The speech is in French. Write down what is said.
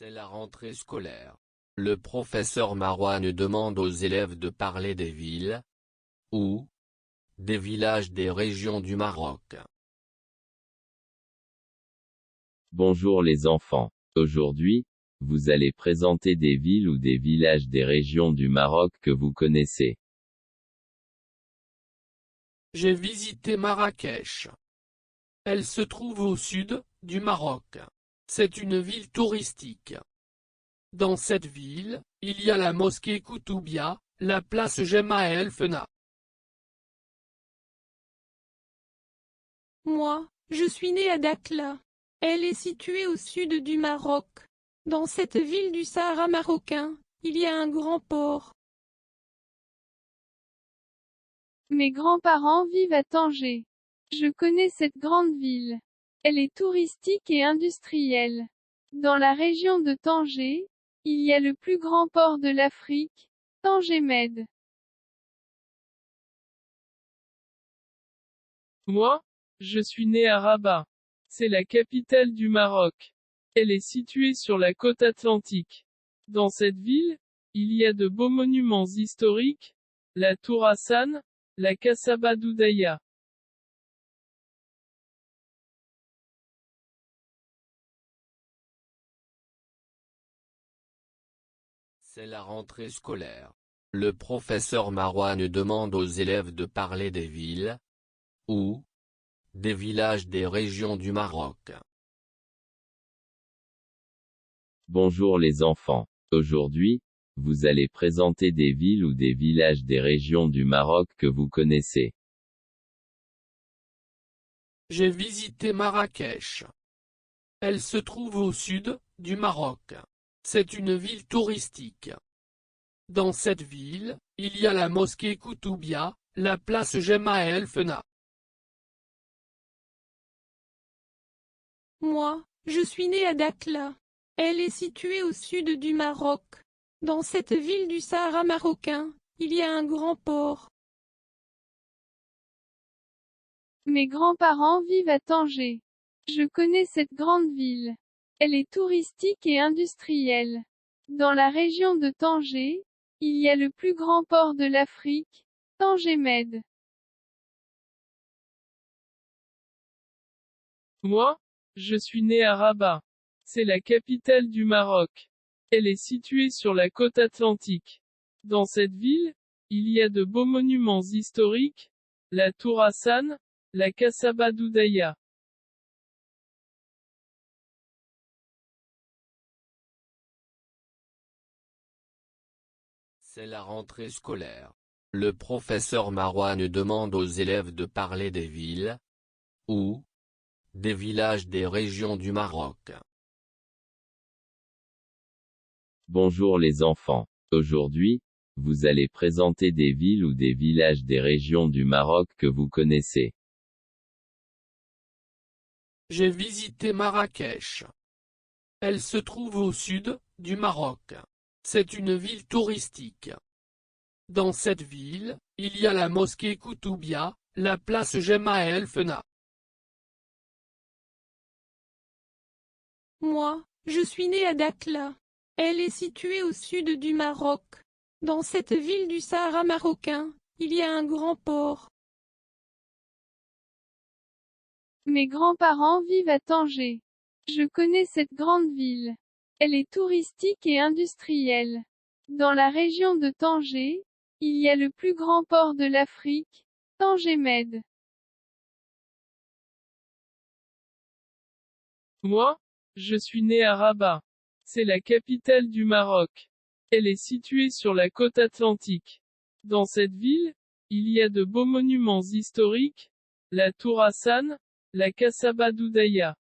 C'est la rentrée scolaire. Le professeur Marouane demande aux élèves de parler des villes ou des villages des régions du Maroc. Bonjour les enfants. Aujourd'hui, vous allez présenter des villes ou des villages des régions du Maroc que vous connaissez. J'ai visité Marrakech. Elle se trouve au sud du Maroc. C'est une ville touristique. Dans cette ville, il y a la mosquée Koutoubia, la place Jemaa El Fna. Moi, je suis née à Dakhla. Elle est située au sud du Maroc. Dans cette ville du Sahara marocain, il y a un grand port. Mes grands-parents vivent à Tanger. Je connais cette grande ville. Elle est touristique et industrielle. Dans la région de Tanger, il y a le plus grand port de l'Afrique, Tanger Med. Moi, je suis né à Rabat. C'est la capitale du Maroc. Elle est située sur la côte atlantique. Dans cette ville, il y a de beaux monuments historiques, la Tour Hassan, la Kassaba d'Oudaya. C'est la rentrée scolaire. Le professeur Marouane demande aux élèves de parler des villes ou des villages des régions du Maroc. Bonjour les enfants. Aujourd'hui, vous allez présenter des villes ou des villages des régions du Maroc que vous connaissez. J'ai visité Marrakech. Elle se trouve au sud du Maroc. C'est une ville touristique. Dans cette ville, il y a la mosquée Koutoubia, la place Jemaa El Fna. Moi, je suis née à Dakhla. Elle est située au sud du Maroc. Dans cette ville du Sahara marocain, il y a un grand port. Mes grands-parents vivent à Tanger. Je connais cette grande ville. Elle est touristique et industrielle. Dans la région de Tanger, il y a le plus grand port de l'Afrique, Tanger Med. Moi, je suis né à Rabat. C'est la capitale du Maroc. Elle est située sur la côte atlantique. Dans cette ville, il y a de beaux monuments historiques, la Tour Hassan, la Kassaba d'Oudaya. C'est la rentrée scolaire. Le professeur Marouane demande aux élèves de parler des villes ou des villages des régions du Maroc. Bonjour les enfants. Aujourd'hui, vous allez présenter des villes ou des villages des régions du Maroc que vous connaissez. J'ai visité Marrakech. Elle se trouve au sud du Maroc. C'est une ville touristique. Dans cette ville, il y a la mosquée Koutoubia, la place Jemaa El Fna. Moi, je suis née à Dakhla. Elle est située au sud du Maroc. Dans cette ville du Sahara marocain, il y a un grand port. Mes grands-parents vivent à Tanger. Je connais cette grande ville. Elle est touristique et industrielle. Dans la région de Tanger, il y a le plus grand port de l'Afrique, Tanger Med. Moi, je suis né à Rabat. C'est la capitale du Maroc. Elle est située sur la côte atlantique. Dans cette ville, il y a de beaux monuments historiques, la Tour Hassan, la Kassaba d'Oudaya.